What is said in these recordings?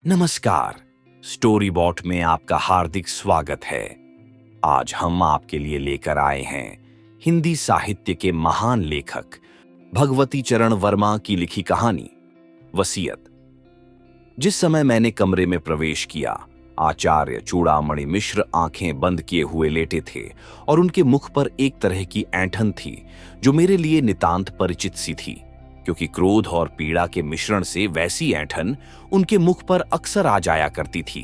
नमस्कार। Story bot में आपका हार्दिक स्वागत है। आज हम आपके लिए लेकर आए हैं हिंदी साहित्य के महान लेखक भगवती चरण वर्मा की लिखी कहानी वसीयत। जिस समय मैंने कमरे में प्रवेश किया, आचार्य चूड़ामणि मिश्र आंखें बंद किए हुए लेटे थे और उनके मुख पर एक तरह की ऐंठन थी जो मेरे लिए नितांत परिचित सी थी, क्योंकि क्रोध और पीड़ा के मिश्रण से वैसी ऐंठन उनके मुख पर अक्सर आ जाया करती थी।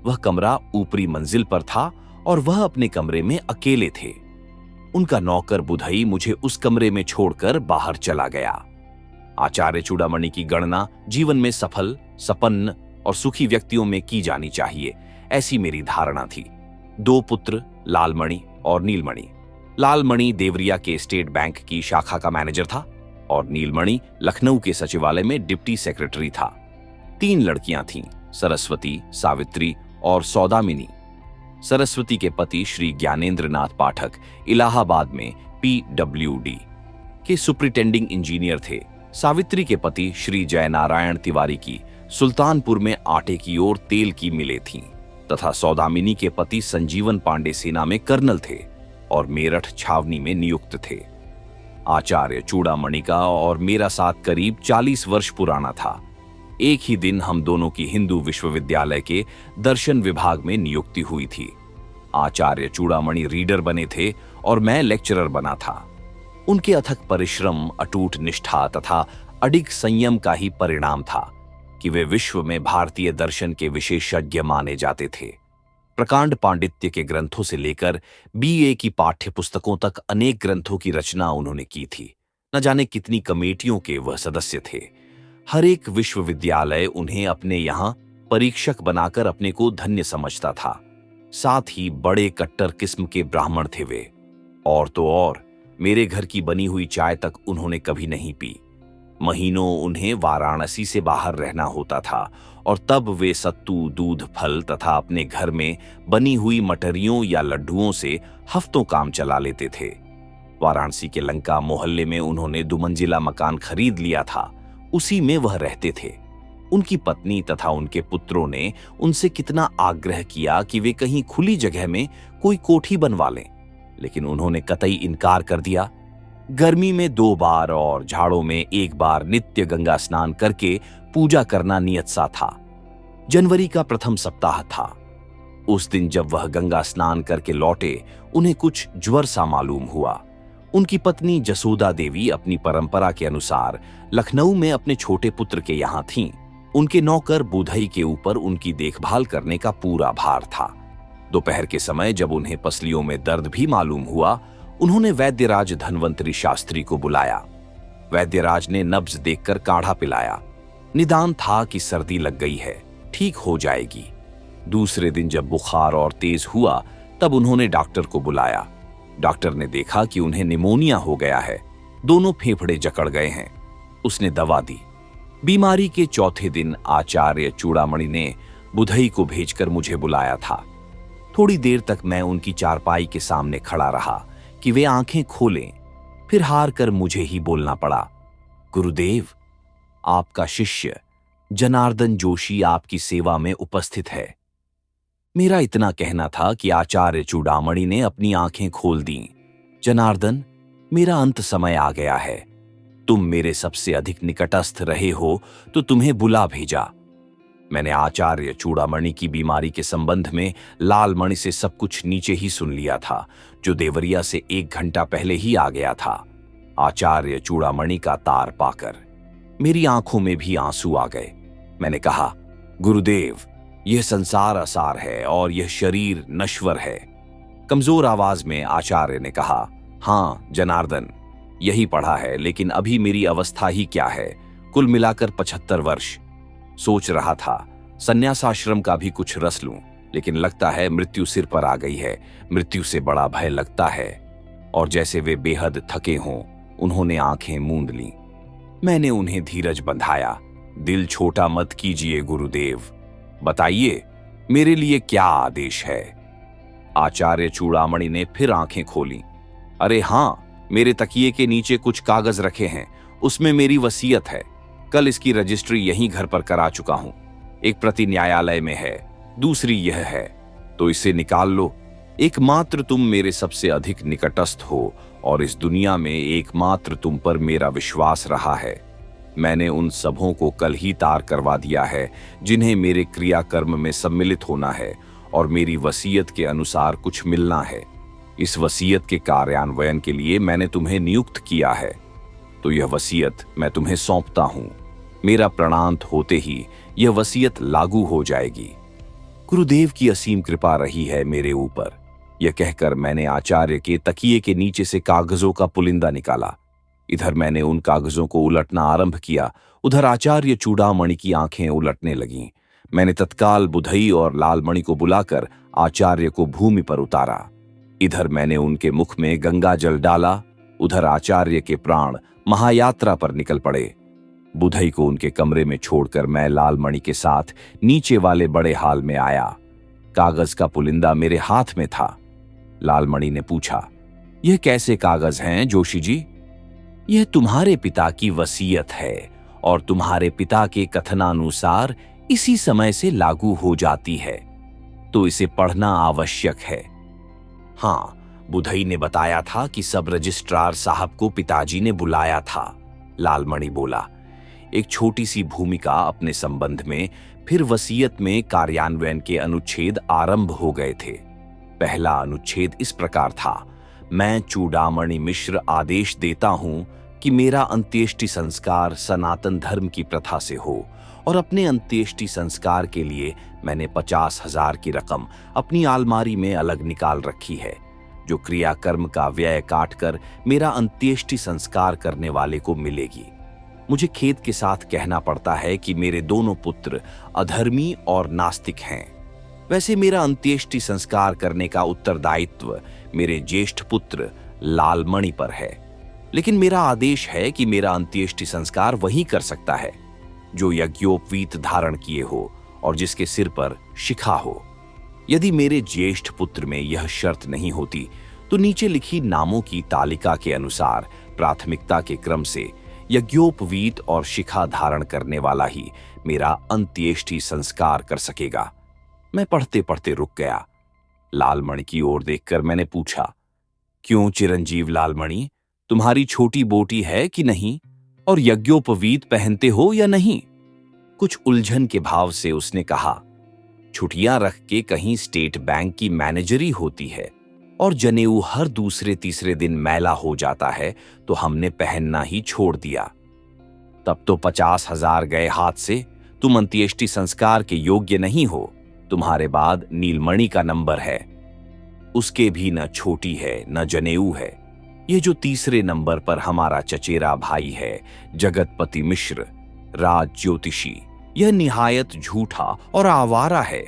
वह कमरा ऊपरी मंजिल पर था और वह अपने कमरे में अकेले थे। उनका नौकर बुधई मुझे उस कमरे में छोड़कर बाहर चला गया। आचार्य चूड़ामणि की गणना जीवन में सफल, संपन्न और सुखी व्यक्तियों में की जानी चाहिए, ऐसी मेरी धारणा थी। 2 पुत्र, लालमणि और नीलमणि। लालमणि देवरिया के स्टेट बैंक की शाखा का मैनेजर था और नीलमणि लखनऊ के सचिवालय में डिप्टी सेक्रेटरी था। 3 लड़कियां थीं, सरस्वती, सावित्री और सौदामिनी। सरस्वती के पति श्री ज्ञानेंद्र नाथ पाठक इलाहाबाद में PWD के सुपरिटेंडिंग इंजीनियर थे। सावित्री के पति श्री जयनारायण तिवारी की सुल्तानपुर में आटे की ओर तेल की मिलें थीं तथा सौदामिनी के पति संजीवन पांडे सेना में कर्नल थे और मेरठ छावनी में नियुक्त थे। आचार्य चूड़ामणि का और मेरा साथ करीब 40 वर्ष पुराना था। एक ही दिन हम दोनों की हिंदू विश्वविद्यालय के दर्शन विभाग में नियुक्ति हुई थी। आचार्य चूड़ामणि रीडर बने थे और मैं लेक्चरर बना था। उनके अथक परिश्रम, अटूट निष्ठा तथा अडिग संयम का ही परिणाम था कि वे विश्व में भारतीय दर्शन के विशेषज्ञ माने जाते थे। प्रकांड पांडित्य के ग्रंथों से लेकर BA की पाठ्य पुस्तकों तक अनेक ग्रंथों की रचना उन्होंने की थी। न जाने कितनी कमेटियों के वह सदस्य थे। हर एक विश्वविद्यालय उन्हें अपने यहाँ परीक्षक बनाकर अपने को धन्य समझता था। साथ ही बड़े कट्टर किस्म के ब्राह्मण थे वे। और तो और मेरे घर की बनी हुई चाय तक उन्होंने कभी नहीं पी। महीनों उन्हें वाराणसी से बाहर रहना होता था और तब वे सत्तू, दूध, फल तथा अपने घर में बनी हुई मटरियों या लड्डुओं से हफ्तों काम चला लेते थे। वाराणसी के लंका मोहल्ले में उन्होंने 2 मंजिला मकान खरीद लिया था। उसी में वह रहते थे। उनकी पत्नी तथा उनके पुत्रों ने उनसे कितना आग्रह किया कि वे कहीं खुली जगह में कोई कोठी बनवा लें, लेकिन उन्होंने कतई इनकार कर दिया। गर्मी में 2 बार और जाड़ों में 1 बार नित्य गंगा स्नान करके पूजा करना नियत सा था। जनवरी का प्रथम सप्ताह था। उस दिन जब वह गंगा स्नान करके लौटे, उन्हें कुछ ज्वर सा मालूम हुआ। उनकी पत्नी जसोदा देवी अपनी परंपरा के अनुसार लखनऊ में अपने छोटे पुत्र के यहाँ थीं। उनके नौकर बुधई के ऊपर उनकी देखभाल करने का पूरा भार था। दोपहर के समय जब उन्हें पसलियों में दर्द भी मालूम हुआ, उन्होंने वैद्यराज धन्वंतरी शास्त्री को बुलाया। वैद्यराज ने नब्ज देखकर काढ़ा पिलाया। निदान था कि सर्दी लग गई है, ठीक हो जाएगी। दूसरे दिन जब बुखार और तेज हुआ, तब उन्होंने डॉक्टर को बुलाया। डॉक्टर ने देखा कि उन्हें निमोनिया हो गया है, दोनों फेफड़े जकड़ गए हैं। उसने दवा दी। बीमारी के चौथे दिन आचार्य चूड़ामणि ने बुधई को भेजकर मुझे बुलाया था। थोड़ी देर तक मैं उनकी चारपाई के सामने खड़ा रहा कि वे आंखें खोलें, फिर हार कर मुझे ही बोलना पड़ा। गुरुदेव, आपका शिष्य जनार्दन जोशी आपकी सेवा में उपस्थित है। मेरा इतना कहना था कि आचार्य चूड़ामणि ने अपनी आंखें खोल दी। जनार्दन, मेरा अंत समय आ गया है। तुम मेरे सबसे अधिक निकटस्थ रहे हो तो तुम्हें बुला भेजा। मैंने आचार्य चूड़ामणि की बीमारी के संबंध में लालमणि से सब कुछ नीचे ही सुन लिया था, जो देवरिया से 1 घंटा पहले ही आ गया था। आचार्य चूड़ामणि का तार पाकर मेरी आंखों में भी आंसू आ गए। मैंने कहा, गुरुदेव, यह संसार असार है और यह शरीर नश्वर है। कमजोर आवाज में आचार्य ने कहा, हाँ जनार्दन, यही पढ़ा है, लेकिन अभी मेरी अवस्था ही क्या है, कुल मिलाकर 75 वर्ष। सोच रहा था सन्यासाश्रम का भी कुछ रस लूं, लेकिन लगता है मृत्यु सिर पर आ गई है। मृत्यु से बड़ा भय लगता है। और जैसे वे बेहद थके हों, उन्होंने आंखें मूंद लीं। मैंने उन्हें धीरज बंधाया। दिल छोटा मत कीजिए गुरुदेव, बताइए मेरे लिए क्या आदेश है। आचार्य चूड़ामणि ने फिर आंखें खोली। अरे हाँ, मेरे तकिए के नीचे कुछ कागज रखे हैं, उसमें मेरी वसीयत है। कल इसकी रजिस्ट्री यहीं घर पर करा चुका हूं। एक प्रति न्यायालय में है, दूसरी यह है, तो इसे निकाल लो। एकमात्र तुम मेरे सबसे अधिक निकटस्थ हो और इस दुनिया में एकमात्र तुम पर मेरा विश्वास रहा है। मैंने उन सबों को कल ही तार करवा दिया है जिन्हें मेरे क्रियाकर्म में सम्मिलित होना है और मेरी वसीयत के अनुसार कुछ मिलना है। इस वसीयत के कार्यान्वयन के लिए मैंने तुम्हें नियुक्त किया है, तो यह वसीयत मैं तुम्हें सौंपता हूं। मेरा प्रणांत होते ही यह वसीयत लागू हो जाएगी। गुरुदेव की असीम कृपा रही है मेरे ऊपर। यह कहकर मैंने आचार्य के तकिए के नीचे से कागजों का पुलिंदा निकाला। इधर मैंने उन कागजों को उलटना आरंभ किया, उधर आचार्य चूड़ामणि की आंखें उलटने लगीं। मैंने तत्काल बुधई और लालमणि को बुलाकर आचार्य को भूमि पर उतारा। इधर मैंने उनके मुख में गंगा जल डाला, उधर आचार्य के प्राण महायात्रा पर निकल पड़े। बुधई को उनके कमरे में छोड़कर मैं लालमणि के साथ नीचे वाले बड़े हाल में आया। कागज का पुलिंदा मेरे हाथ में था। लालमणि ने पूछा, यह कैसे कागज हैं जोशी जी? यह तुम्हारे पिता की वसीयत है और तुम्हारे पिता के कथनानुसार इसी समय से लागू हो जाती है, तो इसे पढ़ना आवश्यक है। हाँ, बुधई ने बताया था कि सब रजिस्ट्रार साहब को पिताजी ने बुलाया था, लालमणि बोला। एक छोटी सी भूमिका अपने संबंध में, फिर वसीयत में कार्यान्वयन के अनुच्छेद आरंभ हो गए थे। पहला अनुच्छेद इस प्रकार था, मैं चूड़ामणि मिश्र आदेश देता हूं कि मेरा अंत्येष्टि संस्कार सनातन धर्म की प्रथा से हो और अपने अंत्येष्टि संस्कार के लिए मैंने 50,000 की रकम अपनी आलमारी में अलग निकाल रखी है, जो क्रियाकर्म का व्यय काटकर मेरा अंत्येष्टि संस्कार करने वाले को मिलेगी। मुझे खेद के साथ कहना पड़ता है कि मेरे दोनों पुत्र अधर्मी और नास्तिक हैं। वैसे मेरा अंत्येष्टि संस्कार करने का उत्तरदायित्व मेरे ज्येष्ठ पुत्र लालमणि पर है, लेकिन मेरा आदेश है कि मेरा अंत्येष्टि संस्कार वही कर सकता है जो यज्ञोपवीत धारण किए हो और जिसके सिर पर शिखा हो। यदि मेरे ज्येष्ठ पुत्र में यह शर्त नहीं होती तो नीचे लिखी नामों की तालिका के अनुसार प्राथमिकता के क्रम से यज्ञोपवीत और शिखा धारण करने वाला ही मेरा अंत्येष्टि संस्कार कर सकेगा। मैं पढ़ते पढ़ते रुक गया। लालमणि की ओर देखकर मैंने पूछा, क्यों चिरंजीव लालमणि, तुम्हारी छोटी बोटी है कि नहीं, और यज्ञोपवीत पहनते हो या नहीं? कुछ उलझन के भाव से उसने कहा, छुट्टियां रख के कहीं स्टेट बैंक की मैनेजरी होती है और जनेऊ हर दूसरे तीसरे दिन मैला हो जाता है, तो हमने पहनना ही छोड़ दिया। तब तो 50,000 गए हाथ से। तुम अंत्येष्टि संस्कार के योग्य नहीं हो। तुम्हारे बाद नीलमणि का नंबर है, उसके भी न छोटी है न जनेऊ है। ये जो तीसरे नंबर पर हमारा चचेरा भाई है जगतपति मिश्र, राज ज्योतिषी, यह निहायत झूठा और आवारा है।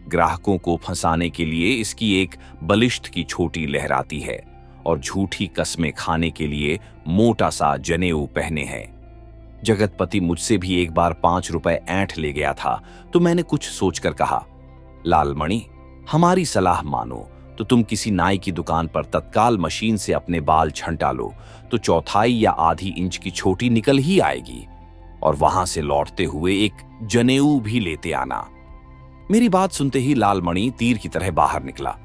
ग्राहकों को फंसाने के लिए इसकी एक बलिष्ठ की छोटी लहराती है और झूठी कस्में खाने के लिए मोटा सा जनेऊ पहने हैं। जगतपति मुझसे भी एक बार 5 रुपए ऐंठ ले गया था, तो मैंने कुछ सोचकर कहा, लालमणि, हमारी सलाह मानो तो तुम किसी नाई की दुकान पर तत्काल मशीन से अपने बाल छंटा लो, तो 1/4 या आधी इंच की छोटी निकल ही आएगी, और वहां से लौटते हुए एक जनेऊ भी लेते आना। मेरी बात सुनते ही लालमणि तीर की तरह बाहर निकला।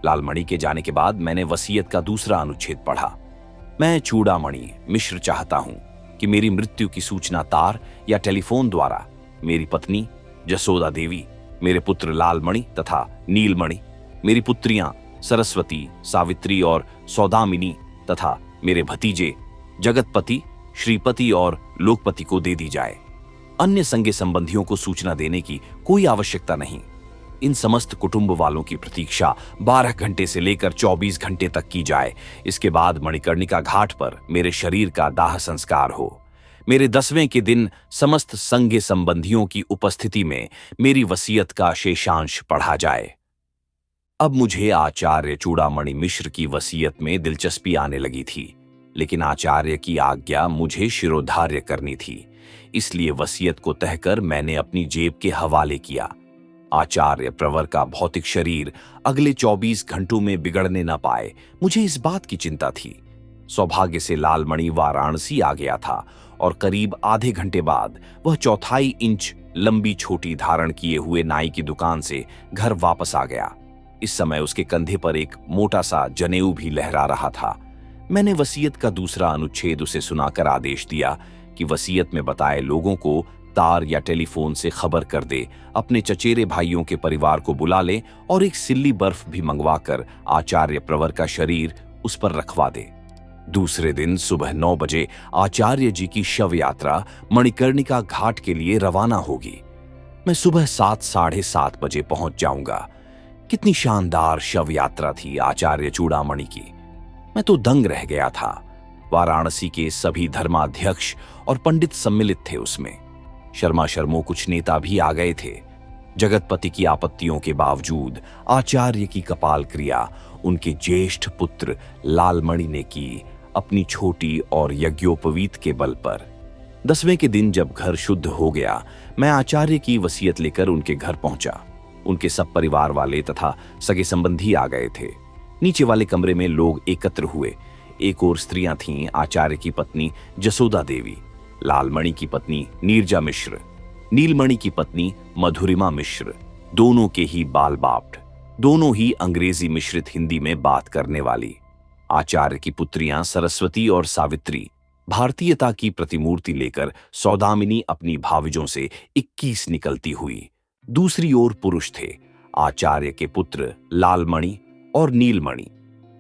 लालमणि के जाने के बाद मैंने वसीयत का दूसरा अनुच्छेद पढ़ा। मैं चूड़ामणि मिश्र चाहता हूं कि मेरी मृत्यु की सूचना तार या टेलीफोन द्वारा मेरी पत्नी जसोदा देवी, मेरे पुत्र लालमणि तथा नीलमणि, मेरी पुत्रियां सरस्वती, सावित्री और सौदामिनी तथा मेरे भतीजे जगतपति, श्रीपति और लोकपति को दे दी जाए। अन्य संगे संबंधियों को सूचना देने की कोई आवश्यकता नहीं। इन समस्त कुटुंब वालों की प्रतीक्षा 12 घंटे से लेकर 24 घंटे तक की जाए। इसके बाद मणिकर्णिका घाट पर मेरे शरीर का दाह संस्कार हो। मेरे 10वें के दिन समस्त संगे संबंधियों की उपस्थिति में मेरी वसीयत का शेषांश पढ़ा जाए। अब मुझे आचार्य चूड़ामणि मिश्र की वसीयत में दिलचस्पी आने लगी थी, लेकिन आचार्य की आज्ञा मुझे शिरोधार्य करनी थी, इसलिए वसीयत को तहकर मैंने अपनी जेब के हवाले किया। आचार्य प्रवर का भौतिक शरीर अगले 24 घंटों में बिगड़ने न पाए, मुझे इस बात की चिंता थी। सौभाग्य से लालमणि वाराणसी आ गया था और करीब आधे घंटे बाद वह 1/4 इंच लंबी छोटी धारण किए हुए नाई की दुकान से घर वापस आ गया। इस समय उसके कंधे पर एक मोटा सा जनेऊ भी लहरा रहा था। मैंने वसीयत का दूसरा अनुच्छेद उसे सुनाकर आदेश दिया कि वसीयत में बताए लोगों को तार या टेलीफोन से खबर कर दे, अपने चचेरे भाइयों के परिवार को बुला ले और एक सिल्ली बर्फ भी मंगवाकर आचार्य प्रवर का शरीर उस पर रखवा दे। दूसरे दिन सुबह 9 बजे आचार्य जी की शव यात्रा मणिकर्णिका घाट के लिए रवाना होगी। मैं सुबह 7 साढ़े 7 बजे पहुंच जाऊंगा। कितनी शानदार शव यात्रा थी आचार्य चूड़ामणि की। मैं तो दंग रह गया था। वाराणसी के सभी धर्माध्यक्ष और पंडित सम्मिलित थे उसमें। शर्मा शर्मो कुछ नेता भी आ गए थे। जगतपति की आपत्तियों के बावजूद आचार्य की कपाल क्रिया उनके ज्येष्ठ पुत्र लालमणि ने की, अपनी छोटी और यज्ञोपवीत के बल पर। 10वें के दिन जब घर शुद्ध हो गया, मैं आचार्य की वसीयत लेकर उनके घर पहुंचा। उनके सब परिवार वाले तथा सगे संबंधी आ गए थे। नीचे वाले कमरे में लोग एकत्र हुए। एक और स्त्रियां थीं, आचार्य की पत्नी जसोदा देवी, लालमणि की पत्नी नीरजा मिश्र, नीलमणि की पत्नी मधुरिमा मिश्र, दोनों के ही बाल बाप्ट, दोनों ही अंग्रेजी मिश्रित हिंदी में बात करने वाली। आचार्य की पुत्रियां सरस्वती और सावित्री भारतीयता की प्रतिमूर्ति लेकर सौदामिनी अपनी भाविजों से 21 निकलती हुई। दूसरी ओर पुरुष थे, आचार्य के पुत्र लालमणि और नीलमणि,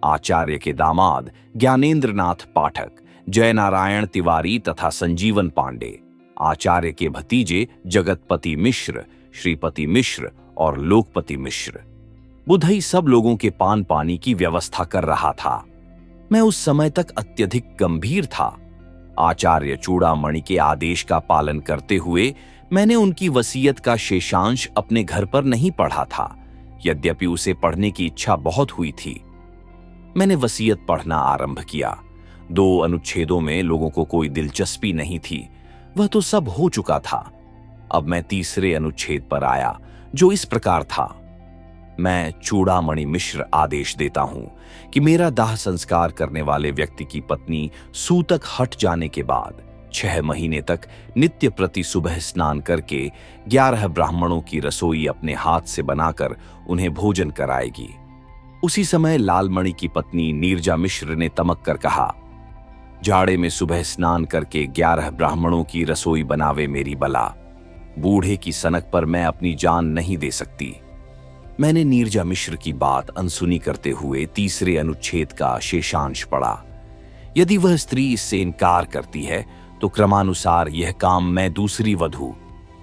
आचार्य के दामाद ज्ञानेंद्रनाथ पाठक, जयनारायण तिवारी तथा संजीवन पांडे, आचार्य के भतीजे जगतपति मिश्र, श्रीपति मिश्र और लोकपति मिश्र। बुधई सब लोगों के पान पानी की व्यवस्था कर रहा था। मैं उस समय तक अत्यधिक गंभीर था। आचार्य चूड़ामणि के आदेश का पालन करते हुए मैंने उनकी वसीयत का शेषांश अपने घर पर नहीं पढ़ा था, यद्यपि उसे पढ़ने की इच्छा बहुत हुई थी। मैंने वसीयत पढ़ना आरंभ किया। 2 अनुच्छेदों में लोगों को कोई दिलचस्पी नहीं थी, वह तो सब हो चुका था। अब मैं तीसरे अनुच्छेद पर आया, जो इस प्रकार था। मैं चूड़ामणि मिश्र आदेश देता हूं कि मेरा दाह संस्कार करने वाले व्यक्ति की पत्नी सूतक हट जाने के बाद 6 महीने तक नित्य प्रति सुबह स्नान करके 11 ब्राह्मणों की रसोई अपने हाथ से बनाकर उन्हें भोजन कराएगी। उसी समय लालमणि की पत्नी नीरजा मिश्र ने तमक कर कहा, जाड़े में सुबह स्नान करके 11 ब्राह्मणों की रसोई बनावे मेरी बला। बूढ़े की सनक पर मैं अपनी जान नहीं दे सकती। मैंने नीरजा मिश्र की बात अनसुनी करते हुए तीसरे अनुच्छेद का शेषांश पढ़ा। यदि वह स्त्री इससे इनकार करती है तो क्रमानुसार यह काम मैं दूसरी वधू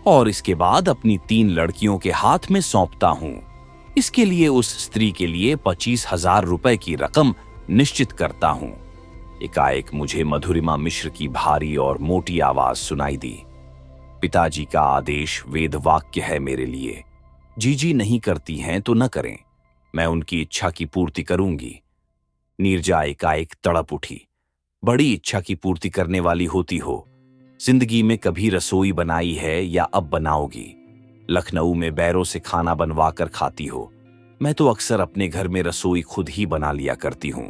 और इसके बाद अपनी 3 लड़कियों के हाथ में सौंपता हूं। इसके लिए उस स्त्री के लिए 25,000 रुपए की रकम निश्चित करता हूं। एकाएक मुझे मधुरिमा मिश्र की भारी और मोटी आवाज सुनाई दी। पिताजी का आदेश वेद वाक्य है मेरे लिए। जीजी नहीं करती हैं तो न करें, मैं उनकी इच्छा की पूर्ति करूंगी। नीरजा एकाएक तड़प उठी। बड़ी इच्छा की पूर्ति करने वाली होती हो। जिंदगी में कभी रसोई बनाई है या अब बनाओगी? लखनऊ में बैरों से खाना बनवा कर खाती हो। मैं तो अक्सर अपने घर में रसोई खुद ही बना लिया करती हूं।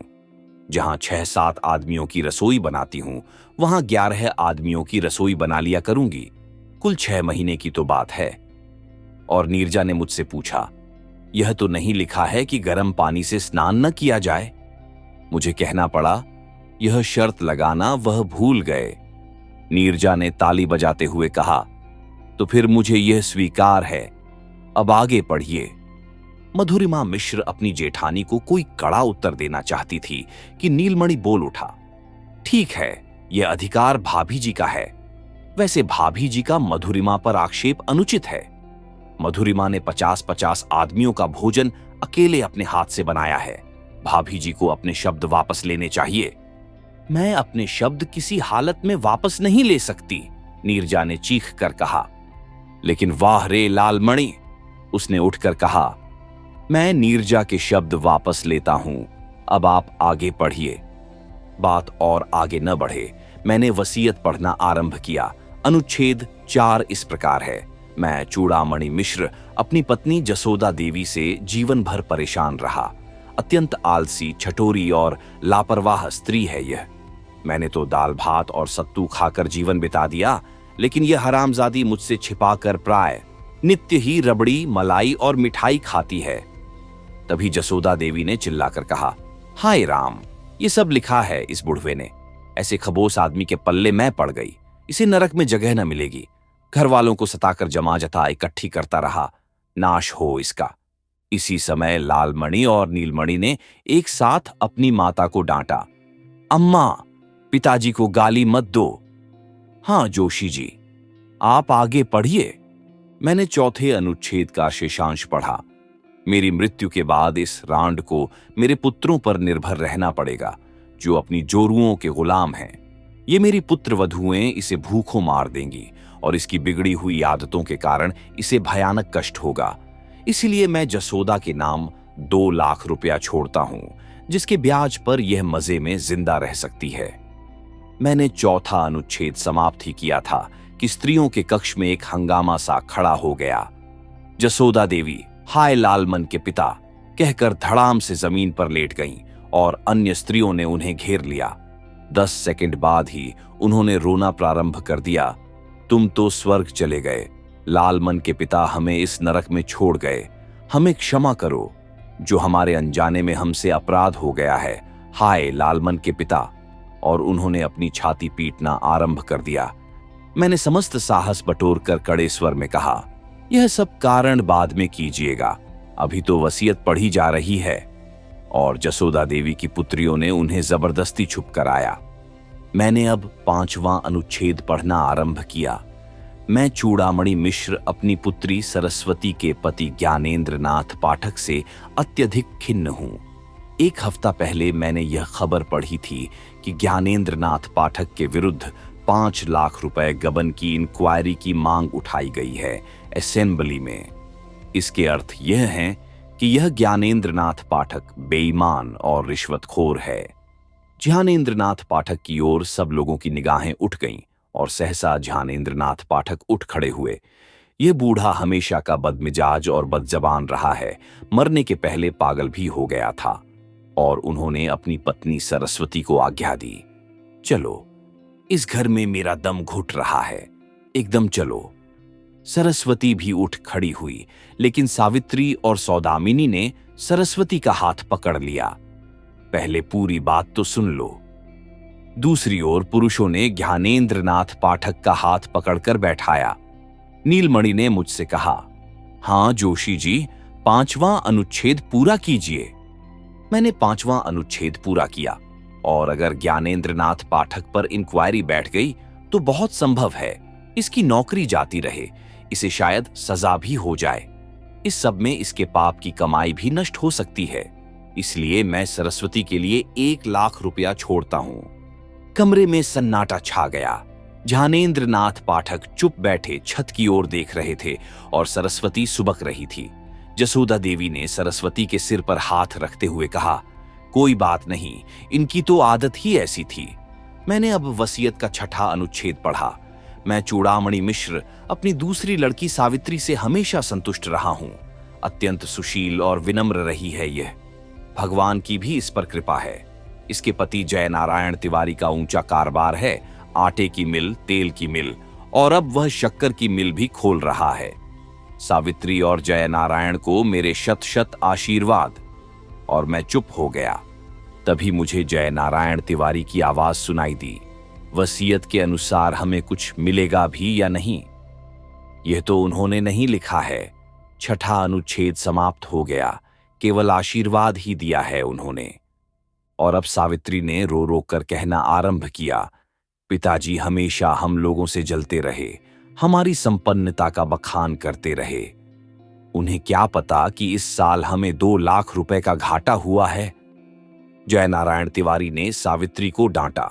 जहां 6-7 आदमियों की रसोई बनाती हूं, वहां 11 आदमियों की रसोई बना लिया करूंगी। कुल 6 महीने की तो बात है। और नीरजा ने मुझसे पूछा, यह तो नहीं लिखा है कि गर्म पानी से स्नान न किया जाए? मुझे कहना पड़ा, यह शर्त लगाना वह भूल गए। नीरजा ने ताली बजाते हुए कहा, तो फिर मुझे यह स्वीकार है, अब आगे पढ़िए। मधुरिमा मिश्र अपनी जेठानी को कोई कड़ा उत्तर देना चाहती थी कि नीलमणि बोल उठा, ठीक है, यह अधिकार भाभी जी का है। वैसे भाभी जी का मधुरिमा पर आक्षेप अनुचित है। मधुरिमा ने 50-50 आदमियों का भोजन अकेले अपने हाथ से बनाया है। भाभी जी को अपने शब्द वापस लेने चाहिए। मैं अपने शब्द किसी हालत में वापस नहीं ले सकती, नीरजा ने चीख कर कहा। लेकिन वाह रे लालमणि, उसने उठकर कहा, मैं नीरजा के शब्द वापस लेता हूं, अब आप आगे पढ़िए। बात और आगे न बढ़े, मैंने वसीयत पढ़ना आरंभ किया। अनुच्छेद 4 इस प्रकार है, मैं चूड़ामणि मिश्र अपनी पत्नी जसोदा देवी से जीवन भर परेशान रहा। अत्यंत आलसी, छटोरी और लापरवाह स्त्री है यह। मैंने तो दाल भात और सत्तू खाकर जीवन बिता दिया, लेकिन यह हरामजादी मुझसे छिपाकर प्राय नित्य ही रबड़ी, मलाई और मिठाई खाती है। तभी जसोदा देवी ने चिल्लाकर कहा, हाय राम, ये सब लिखा है इस बुढ़वे ने। ऐसे खबोस आदमी के पल्ले मैं पड़ गई। इसे नरक में जगह न मिलेगी। घर वालों को सताकर जमा जता इकट्ठी करता रहा, नाश हो इसका। इसी समय लालमणि और नीलमणि ने एक साथ अपनी माता को डांटा, अम्मा, पिताजी को गाली मत दो। हाँ जोशी जी, आप आगे पढ़िए। मैंने चौथे अनुच्छेद का शेषांश पढ़ा। मेरी मृत्यु के बाद इस रांड को मेरे पुत्रों पर निर्भर रहना पड़ेगा, जो अपनी जोरुओं के गुलाम हैं। ये मेरी पुत्र वधुएं इसे भूखों मार देंगी और इसकी बिगड़ी हुई आदतों के कारण इसे भयानक कष्ट होगा। इसीलिए मैं जसोदा के नाम 2 लाख रुपया छोड़ता हूं, जिसके ब्याज पर यह मजे में जिंदा रह सकती है। मैंने चौथा अनुच्छेद समाप्त ही किया था कि स्त्रियों के कक्ष में एक हंगामा सा खड़ा हो गया। जसोदा देवी हाय लालमन के पिता कहकर धड़ाम से जमीन पर लेट गईं और अन्य स्त्रियों ने उन्हें घेर लिया। 10 सेकंड बाद ही उन्होंने रोना प्रारंभ कर दिया। तुम तो स्वर्ग चले गए, लालमन के पिता हमें इस नरक में छोड़ गए। हमें क्षमा करो, जो हमारे अनजाने में हमसे अपराध हो गया है। हाय लालमन के पिता। और उन्होंने अपनी छाती पीटना आरंभ कर दिया। मैंने समस्त साहस बटोर कर कड़े स्वर में कहा, यह सब कारण बाद में कीजिएगा, अभी तो वसीयत पढ़ी जा रही है। और जसोदा देवी की पुत्रियों ने उन्हें जबरदस्ती छुप कराया। मैंने अब 5वां अनुच्छेद पढ़ना आरंभ किया। मैं चूड़ामणि मिश्र अपनी पुत्री सरस्वती के पति ज्ञानेंद्र नाथ पाठक से अत्यधिक खिन्न हूं। 1 हफ्ता पहले मैंने यह खबर पढ़ी थी कि ज्ञानेंद्र नाथ पाठक के विरुद्ध 5 लाख रुपए गबन की इंक्वायरी की मांग उठाई गई है असेंबली में। इसके अर्थ यह है कि यह ज्ञानेंद्र नाथ पाठक बेईमान और रिश्वतखोर है। ज्ञानेंद्र नाथ पाठक की ओर सब लोगों की निगाहें उठ गईं और सहसा ज्ञानेंद्र नाथ पाठक उठ खड़े हुए। यह बूढ़ा हमेशा का बदमिजाज और बदजबान रहा है, मरने के पहले पागल भी हो गया था। और उन्होंने अपनी पत्नी सरस्वती को आज्ञा दी, चलो, इस घर में मेरा दम घुट रहा है, एकदम चलो। सरस्वती भी उठ खड़ी हुई, लेकिन सावित्री और सौदामिनी ने सरस्वती का हाथ पकड़ लिया। पहले पूरी बात तो सुन लो। दूसरी ओर पुरुषों ने ज्ञानेंद्र नाथ पाठक का हाथ पकड़कर बैठाया। नीलमणि ने मुझसे कहा, हां जोशी जी, 5वां अनुच्छेद पूरा कीजिए। मैंने 5वां अनुच्छेद पूरा किया, और अगर ज्ञानेंद्र नाथ पाठक पर इंक्वायरी बैठ गई तो बहुत संभव है इसकी नौकरी जाती रहे, इसे शायद सजा भी हो जाए। इस सब में इसके पाप की कमाई भी नष्ट हो सकती है। इसलिए मैं सरस्वती के लिए 1 लाख रुपया छोड़ता हूं। कमरे में सन्नाटा छा गया। ज्ञानेंद्र नाथ पाठक चुप बैठे छत की ओर देख रहे थे और सरस्वती सुबक रही थी। जसोदा देवी ने सरस्वती के सिर पर हाथ रखते हुए कहा, कोई बात नहीं, इनकी तो आदत ही ऐसी थी। मैंने अब वसीयत का 6ठा अनुच्छेद पढ़ा। मैं चूड़ामणि मिश्र अपनी दूसरी लड़की सावित्री से हमेशा संतुष्ट रहा हूं। अत्यंत सुशील और विनम्र रही है यह। भगवान की भी इस पर कृपा है। इसके पति जय नारायण तिवारी का ऊंचा कारोबार है, आटे की मिल, तेल की मिल, और अब वह शक्कर की मिल भी खोल रहा है। सावित्री और जय नारायण को मेरे शत शत आशीर्वाद। और मैं चुप हो गया। तभी मुझे जय नारायण तिवारी की आवाज सुनाई दी, वसीयत के अनुसार हमें कुछ मिलेगा भी या नहीं? यह तो उन्होंने नहीं लिखा है। 6ठा अनुच्छेद समाप्त हो गया, केवल आशीर्वाद ही दिया है उन्होंने। और अब सावित्री ने रो रो कर कहना आरंभ किया, पिताजी हमेशा हम लोगों से जलते रहे, हमारी संपन्नता का बखान करते रहे। उन्हें क्या पता कि इस साल हमें 2 लाख रुपए का घाटा हुआ है। जय नारायण तिवारी ने सावित्री को डांटा,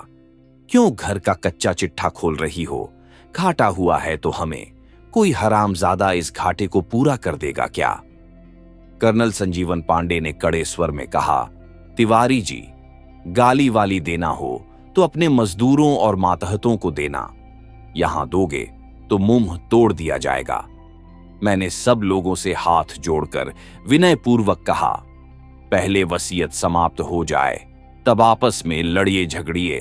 क्यों घर का कच्चा चिट्ठा खोल रही हो? घाटा हुआ है तो हमें, कोई हरामजादा इस घाटे को पूरा कर देगा क्या? कर्नल संजीवन पांडे ने कड़े स्वर में कहा, तिवारी जी, गाली वाली देना हो तो अपने मजदूरों और मातहतों को देना, यहां दोगे तो मुंह तोड़ दिया जाएगा। मैंने सब लोगों से हाथ जोड़कर विनयपूर्वक कहा, पहले वसीयत समाप्त हो जाए, तब आपस में लड़िए झगड़िए।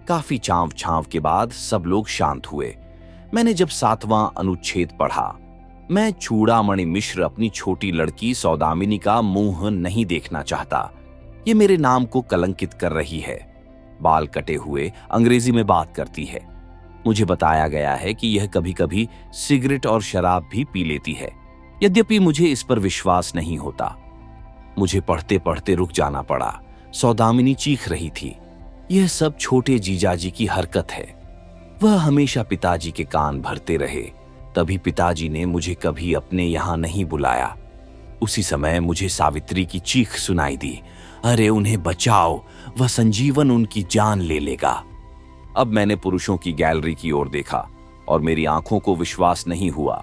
काफी चांव छांव के बाद सब लोग शांत हुए। मैंने जब 7वां अनुच्छेद पढ़ा, मैं चूड़ामणि मिश्र अपनी छोटी लड़की सौदामिनी का मुंह नहीं देखना चाहता। ये मेरे नाम को कलंकित कर रही है। बाल कटे हुए, अंग्रेजी में बात करती है। मुझे बताया गया है कि यह कभी कभी सिगरेट और शराब भी पी लेती है। यद्यपि मुझे इस पर विश्वास नहीं होता। मुझे पढ़ते पढ़ते रुक जाना पड़ा। सौदामिनी चीख रही थी। यह सब छोटे जीजाजी की हरकत है। वह हमेशा पिताजी के कान भरते रहे, तभी पिताजी ने मुझे कभी अपने यहां नहीं बुलाया। उसी समय मुझे सावित्री की चीख सुनाई दी, अरे उन्हें बचाओ, वह संजीवन उनकी जान ले लेगा। अब मैंने पुरुषों की गैलरी की ओर देखा और मेरी आंखों को विश्वास नहीं हुआ।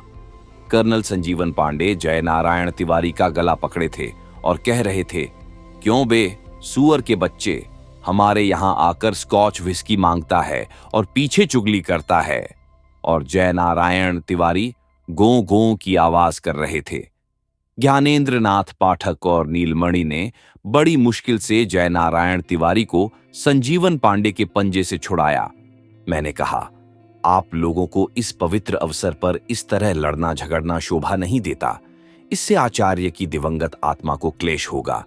कर्नल संजीवन पांडे जयनारायण तिवारी का गला पकड़े थे और कह रहे थे, क्यों बे सुअर के बच्चे, हमारे यहां आकर स्कॉच विस्की मांगता है और पीछे चुगली करता है। और जयनारायण तिवारी गो गो की आवाज कर रहे थे। ज्ञानेंद्र नाथ पाठक और नीलमणि ने बड़ी मुश्किल से जयनारायण तिवारी को संजीवन पांडे के पंजे से छुड़ाया। मैंने कहा, आप लोगों को इस पवित्र अवसर पर इस तरह लड़ना झगड़ना शोभा नहीं देता। इससे आचार्य की दिवंगत आत्मा को क्लेश होगा।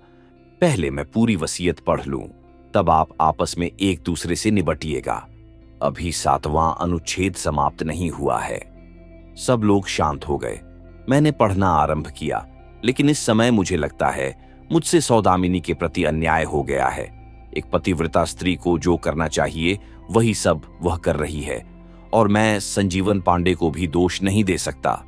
पहले मैं पूरी वसीयत पढ़ लूं, तब आप आपस में एक दूसरे से निबटिएगा। अभी 7वां अनुच्छेद समाप्त नहीं हुआ है। सब लोग शांत हो गए। मैंने पढ़ना आरंभ किया, लेकिन इस समय मुझे लगता है मुझसे सौदामिनी के प्रति अन्याय हो गया है। एक पतिव्रता स्त्री को जो करना चाहिए वही सब वह कर रही है, और मैं संजीवन पांडे को भी दोष नहीं दे सकता।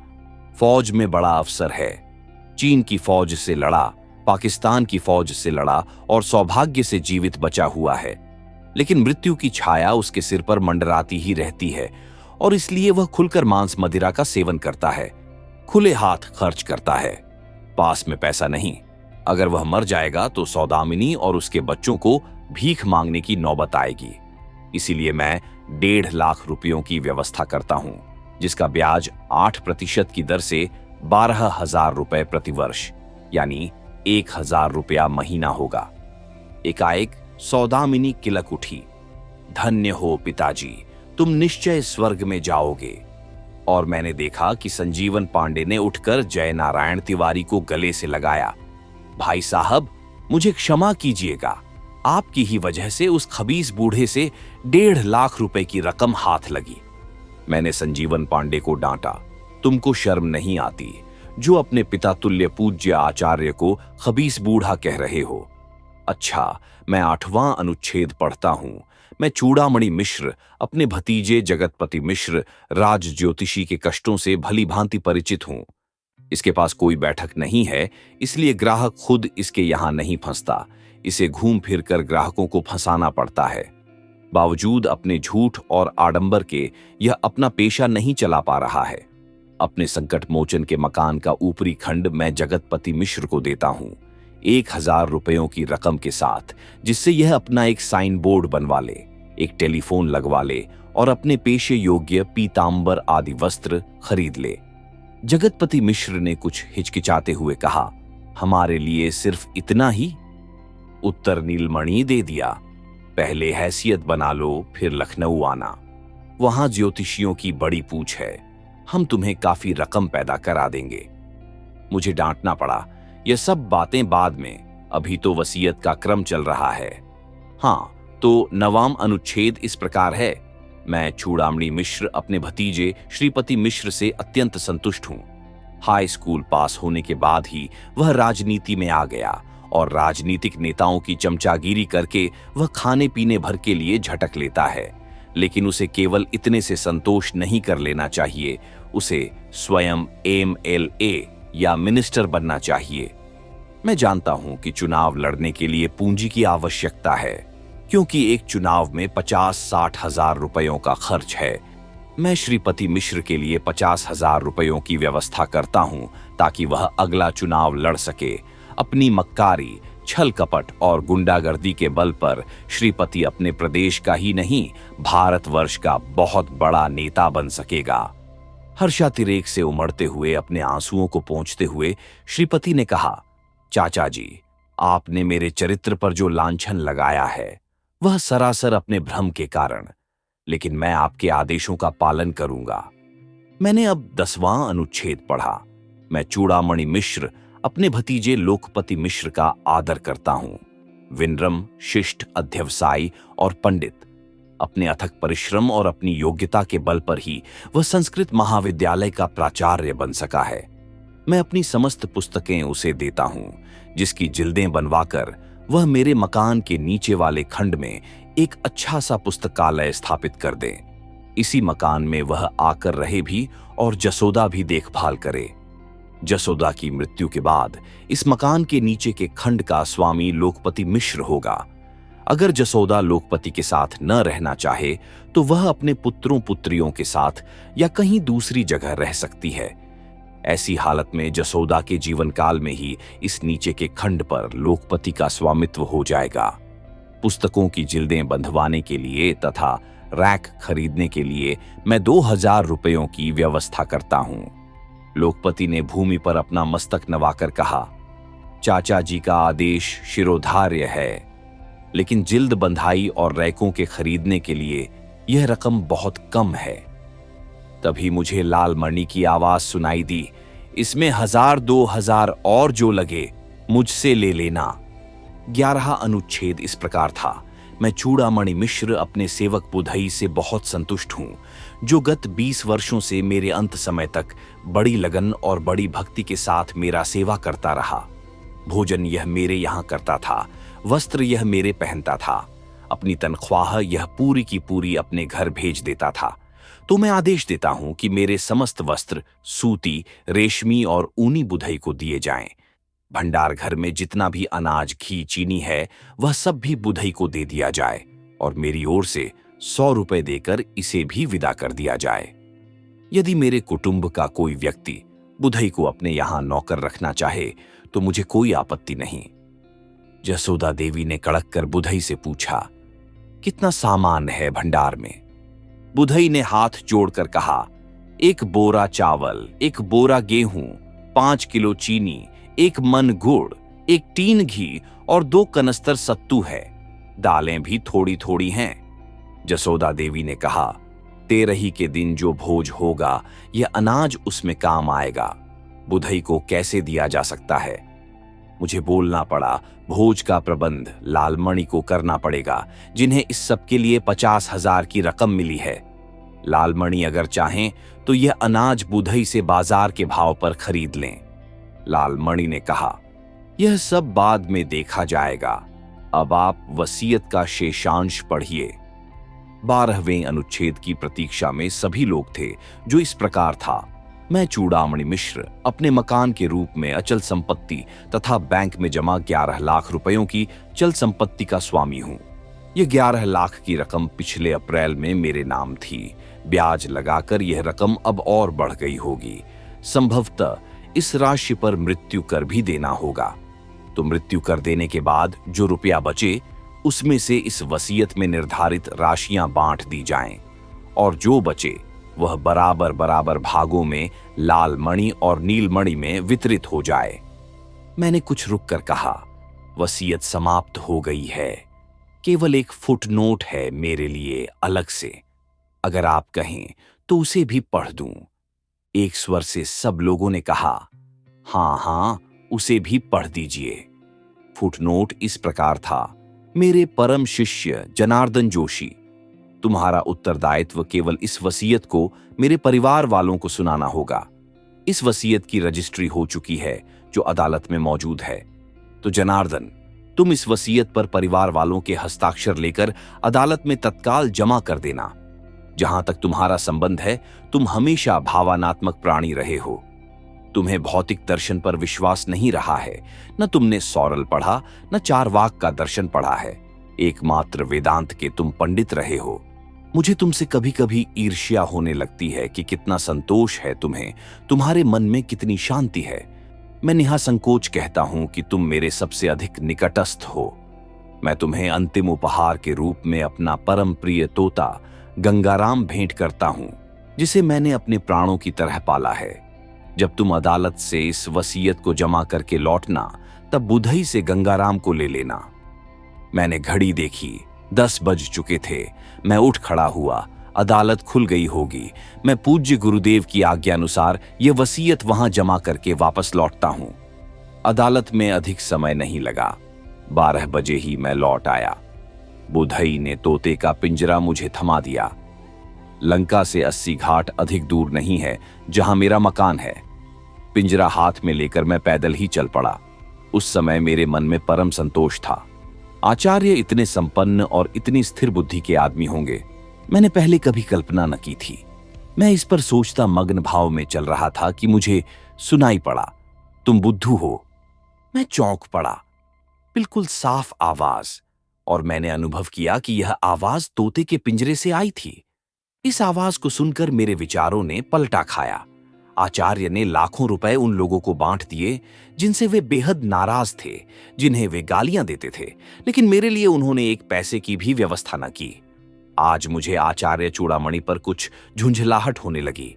फौज में बड़ा अफसर है, चीन की फौज से लड़ा, पाकिस्तान की फौज से लड़ा और सौभाग्य से जीवित बचा हुआ है। लेकिन मृत्यु की छाया उसके सिर पर मंडराती ही रहती है, और इसलिए वह खुलकर मांस मदिरा का सेवन करता है, खुले हाथ खर्च करता है। पास में पैसा नहीं। अगर वह मर जाएगा तो सौदामिनी और उसके बच्चों को भीख मांगने की नौबत आएगी। इसीलिए मैं 1.5 लाख रुपयों की व्यवस्था करता हूं, जिसका ब्याज 8% की दर से 12,000 रुपए प्रतिवर्ष, यानी 1,000 रुपया महीना होगा। एकाएक सौदामिनी किलक उठी। धन्य हो पिताजी, तुम निश्चय स्वर्ग में जाओगे। और मैंने देखा कि संजीवन पांडे ने उठकर जयनारायण तिवारी को गले से लगाया। भाई साहब, मुझे क्षमा कीजिएगा, आपकी ही वजह से उस खबीस बूढ़े से 1.5 लाख रुपए की रकम हाथ लगी। मैंने संजीवन पांडे को डांटा, तुमको शर्म नहीं आती जो अपने पिता तुल्य पूज्य आचार्य को खबीस बूढ़ा कह रहे हो? अच्छा, मैं 8वां अनुच्छेद पढ़ता हूं। मैं चूड़ामणि मिश्र अपने भतीजे जगतपति मिश्र राज ज्योतिषी के कष्टों से भली भांति परिचित हूं। इसके पास कोई बैठक नहीं है, इसलिए ग्राहक खुद इसके यहां नहीं फंसता। इसे घूम फिर कर ग्राहकों को फंसाना पड़ता है। बावजूद अपने झूठ और आडंबर के यह अपना पेशा नहीं चला पा रहा है। अपने संकट मोचन के मकान का ऊपरी खंड मैं जगतपति मिश्र को देता हूं, 1,000 रुपयों की रकम के साथ, जिससे यह अपना एक साइन बोर्ड बनवा ले, एक टेलीफोन लगवा ले और अपने पेशे योग्य पीतांबर आदि वस्त्र खरीद ले। जगतपति मिश्र ने कुछ हिचकिचाते हुए कहा, हमारे लिए सिर्फ इतना ही? उत्तर नीलमणि दे दिया, पहले हैसियत बना लो, फिर लखनऊ आना, वहां ज्योतिषियों की बड़ी पूछ है, हम तुम्हें काफी रकम पैदा करा देंगे। मुझे डांटना पड़ा, यह सब बातें बाद में, अभी तो वसीयत का क्रम चल रहा है। हाँ, तो 9वां अनुच्छेद इस प्रकार है, मैं चूड़ामणि मिश्र अपने भतीजे श्रीपति मिश्र से अत्यंत संतुष्ट हूं। हाई स्कूल पास होने के बाद ही वह राजनीति में आ गया और राजनीतिक नेताओं की चमचागिरी करके वह खाने पीने भर के लिए झटक लेता है। लेकिन उसे केवल इतने से संतोष नहीं कर लेना चाहिए, उसे स्वयं MLA या मिनिस्टर बनना चाहिए। मैं जानता हूं कि चुनाव लड़ने के लिए पूंजी की आवश्यकता है, क्योंकि एक चुनाव में 50-60 हजार रुपयों का खर्च है। मैं श्रीपति मिश्र के लिए 50,000 रुपयों की व्यवस्था करता हूं, ताकि वह अगला चुनाव लड़ सके। अपनी मक्कारी, छल कपट और गुंडागर्दी के बल पर श्रीपति अपने प्रदेश का ही नहीं, भारतवर्ष का बहुत बड़ा नेता बन सकेगा। हर्षातिरेक से उमड़ते हुए, अपने आंसुओं को पोंछते हुए श्रीपति ने कहा, चाचा जी, आपने मेरे चरित्र पर जो लांछन लगाया है वह सरासर अपने भ्रम के कारण, लेकिन मैं आपके आदेशों का पालन करूंगा। मैंने अब 10वां अनुच्छेद पढ़ा। मैं चूड़ामणि मिश्र अपने भतीजे लोकपति मिश्र का आदर करता हूं। विनम्र, शिष्ट, अध्यवसायी और पंडित। अपने अथक परिश्रम और अपनी योग्यता के बल पर ही वह संस्कृत महाविद्यालय का प्राचार्य बन सका है। मैं अपनी समस्त पुस्तकें उसे देता हूं, जिसकी जिल्दें बनवाकर वह मेरे मकान के नीचे वाले खंड में एक अच्छा सा पुस्तकालय स्थापित कर दे। इसी मकान में वह आकर रहे भी और जसोदा भी देखभाल करे। जसोदा की मृत्यु के बाद इस मकान के नीचे के खंड का स्वामी लोकपति मिश्र होगा। अगर जसोदा लोकपति के साथ न रहना चाहे तो वह अपने पुत्रों पुत्रियों के साथ या कहीं दूसरी जगह रह सकती है। ऐसी हालत में जसोदा के जीवन काल में ही इस नीचे के खंड पर लोकपति का स्वामित्व हो जाएगा। पुस्तकों की जिल्दें बंधवाने के लिए तथा रैक खरीदने के लिए मैं 2000 रुपयों की व्यवस्था करता हूं। लोकपति ने भूमि पर अपना मस्तक नवाकर कहा, चाचा जी का आदेश शिरोधार्य है, लेकिन जिल्द बंधाई और रैकों के खरीदने के लिए यह रकम बहुत कम है। तभी मुझे लालमणि की आवाज सुनाई दी, इसमें 1000-2000 और जो लगे मुझसे ले लेना। 11वां अनुच्छेद इस प्रकार था। मैं चूड़ामणि मिश्र अपने सेवक बुधई से बहुत संतुष्ट हूं, जो गत 20 वर्षों से मेरे अंत समय तक बड़ी लगन और बड़ी भक्ति के साथ मेरा सेवा करता रहा। भोजन यह मेरे यहां करता था, वस्त्र यह मेरे पहनता था, अपनी तनख्वाह यह पूरी की पूरी अपने घर भेज देता था। तो मैं आदेश देता हूं कि मेरे समस्त वस्त्र सूती, रेशमी और ऊनी बुधई को दिए जाएं। भंडार घर में जितना भी अनाज, घी, चीनी है वह सब भी बुधई को दे दिया जाए और मेरी ओर से 100 रुपए देकर इसे भी विदा कर दिया जाए। यदि मेरे कुटुंब का कोई व्यक्ति बुधई को अपने यहां नौकर रखना चाहे तो मुझे कोई आपत्ति नहीं। जसोदा देवी ने कड़क कर बुधई से पूछा, कितना सामान है भंडार में? बुधई ने हाथ जोड़कर कहा, 1 बोरा चावल, 1 बोरा गेहूं, 5 किलो चीनी, 1 मन गुड़, 1 टीन घी और 2 कनस्तर सत्तू है। दालें भी थोड़ी थोड़ी हैं। जसोदा देवी ने कहा, 13 के दिन जो भोज होगा यह अनाज उसमें काम आएगा। बुधई को कैसे दिया जा सकता है? मुझे बोलना पड़ा, भोज का प्रबंध लालमणि को करना पड़ेगा, जिन्हें इस सब के लिए 50,000 की रकम मिली है। लालमणि अगर चाहें तो यह अनाज बुधई से बाजार के भाव पर खरीद लें। लालमणि ने कहा, यह सब बाद में देखा जाएगा, अब आप वसीयत का शेषांश पढ़िए। 12वें अनुच्छेद की प्रतीक्षा में सभी लोग थे, जो इस प्रकार था। मैं चूड़ामणि मिश्र अपने मकान के रूप में अचल संपत्ति तथा बैंक में जमा 11 लाख रुपयों की चल संपत्ति का स्वामी हूं। यह 11 लाख की रकम पिछले अप्रैल में मेरे नाम थी। ब्याज लगाकर यह रकम अब और बढ़ गई होगी। संभवतः इस राशि पर मृत्यु कर भी देना होगा। तो मृत्यु कर देने के बाद जो रुपया बचे उसमें से इस वसीयत में निर्धारित राशियां बांट दी जाएं और जो बचे वह बराबर बराबर भागों में लालमणि और नीलमणि में वितरित हो जाए। मैंने कुछ रुक कर कहा, वसीयत समाप्त हो गई है, केवल एक फुटनोट है मेरे लिए अलग से। अगर आप कहें तो उसे भी पढ़ दूं। एक स्वर से सब लोगों ने कहा, हां हां, उसे भी पढ़ दीजिए। फुटनोट इस प्रकार था, मेरे परम शिष्य जनार्दन जोशी, तुम्हारा उत्तरदायित्व केवल इस वसीयत को मेरे परिवार वालों को सुनाना होगा। इस वसीयत की रजिस्ट्री हो चुकी है जो अदालत में मौजूद है। तो जनार्दन, तुम इस वसीयत पर परिवार वालों के हस्ताक्षर लेकर अदालत में तत्काल जमा कर देना। जहां तक तुम्हारा संबंध है, तुम हमेशा भावनात्मक प्राणी रहे हो। तुम्हें भौतिक दर्शन पर विश्वास नहीं रहा है। न तुमने सौरल पढ़ा, न चारवाक का दर्शन पढ़ा है। एकमात्र वेदांत के तुम पंडित रहे हो। मुझे तुमसे कभी कभी ईर्ष्या होने लगती है कि कितना संतोष है तुम्हें, तुम्हारे मन में कितनी शांति है। मैं निःसंकोच कहता हूं कि तुम मेरे सबसे अधिक निकटस्थ हो। मैं तुम्हें अंतिम उपहार के रूप में अपना परम प्रिय तोता गंगाराम भेंट करता हूं, जिसे मैंने अपने प्राणों की तरह पाला है। जब तुम अदालत से इस वसीयत को जमा करके लौटना, तब बुधई से गंगाराम को ले लेना। मैंने घड़ी देखी, 10 बज चुके थे। मैं उठ खड़ा हुआ, अदालत खुल गई होगी। मैं पूज्य गुरुदेव की आज्ञा अनुसार ये वसीयत वहां जमा करके वापस लौटता हूं। अदालत में अधिक समय नहीं लगा। 12 बजे ही मैं लौट आया। बुधई ने तोते का पिंजरा मुझे थमा दिया। लंका से 80 घाट अधिक दूर नहीं है जहां मेरा मकान है। पिंजरा हाथ में लेकर मैं पैदल ही चल पड़ा। उस समय मेरे मन में परम संतोष था। आचार्य इतने संपन्न और इतनी स्थिर बुद्धि के आदमी होंगे, मैंने पहले कभी कल्पना न की थी। मैं इस पर सोचता मग्न भाव में चल रहा था कि मुझे सुनाई पड़ा, तुम बुद्धू हो। मैं चौंक पड़ा। बिल्कुल साफ आवाज, और मैंने अनुभव किया कि यह आवाज तोते के पिंजरे से आई थी। इस आवाज को सुनकर मेरे विचारों ने पलटा खाया। आचार्य ने लाखों रुपए उन लोगों को बांट दिए जिनसे वे बेहद नाराज थे, जिन्हें वे गालियां देते थे, लेकिन मेरे लिए उन्होंने एक पैसे की भी व्यवस्था न की। आज मुझे आचार्य चूड़ामणि पर कुछ झुंझलाहट होने लगी।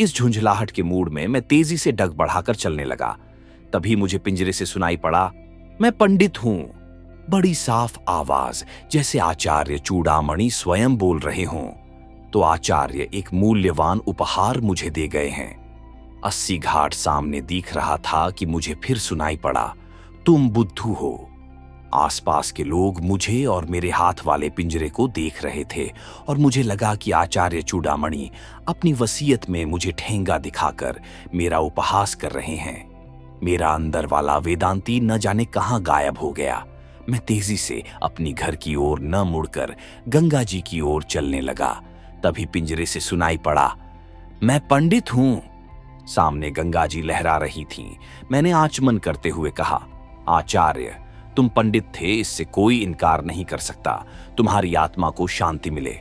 इस झुंझलाहट के मूड में मैं तेजी से डग बढ़ाकर चलने लगा। तभी मुझे पिंजरे से सुनाई पड़ा, मैं पंडित हूं। बड़ी साफ आवाज, जैसे आचार्य चूड़ामणि स्वयं बोल रहे हों। तो आचार्य एक मूल्यवान उपहार मुझे दे गए हैं। 80 घाट सामने दिख रहा था कि मुझे फिर सुनाई पड़ा, तुम बुद्धू हो। आसपास के लोग मुझे और मेरे हाथ वाले पिंजरे को देख रहे थे और मुझे लगा कि आचार्य चूड़ामणि अपनी वसीयत में मुझे ठेंगा दिखाकर मेरा उपहास कर रहे हैं। मेरा अंदर वाला वेदांती न जाने कहां गायब हो गया। मैं तेजी से अपनी घर की ओर न मुड़कर गंगा जी की ओर चलने लगा। तभी पिंजरे से सुनाई पड़ा, मैं पंडित हूं। सामने गंगा जी लहरा रही थीं। मैंने आचमन करते हुए कहा, आचार्य, तुम पंडित थे, इससे कोई इनकार नहीं कर सकता। तुम्हारी आत्मा को शांति मिले।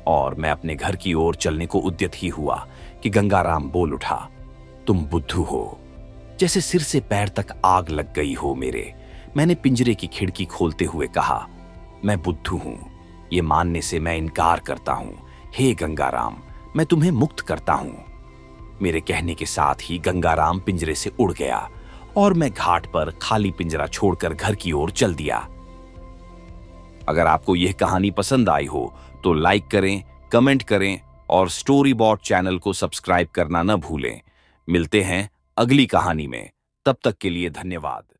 और मैं अपने घर की ओर चलने को उद्यत ही हुआ कि गंगाराम बोल उठा, तुम बुद्धू हो। जैसे सिर से पैर तक आग लग गई हो मेरे। मैंने पिंजरे की खिड़की खोलते हुए कहा, मैं बुद्धू हूं, ये मानने से मैं इनकार करता हूं। हे गंगाराम, मैं तुम्हें मुक्त करता हूं। मेरे कहने के साथ ही गंगाराम पिंजरे से उड़ गया और मैं घाट पर खाली पिंजरा छोड़कर घर की ओर चल दिया। अगर आपको यह कहानी पसंद आई हो तो लाइक करें, कमेंट करें और स्टोरी बॉट चैनल को सब्सक्राइब करना न भूलें। मिलते हैं अगली कहानी में। तब तक के लिए धन्यवाद।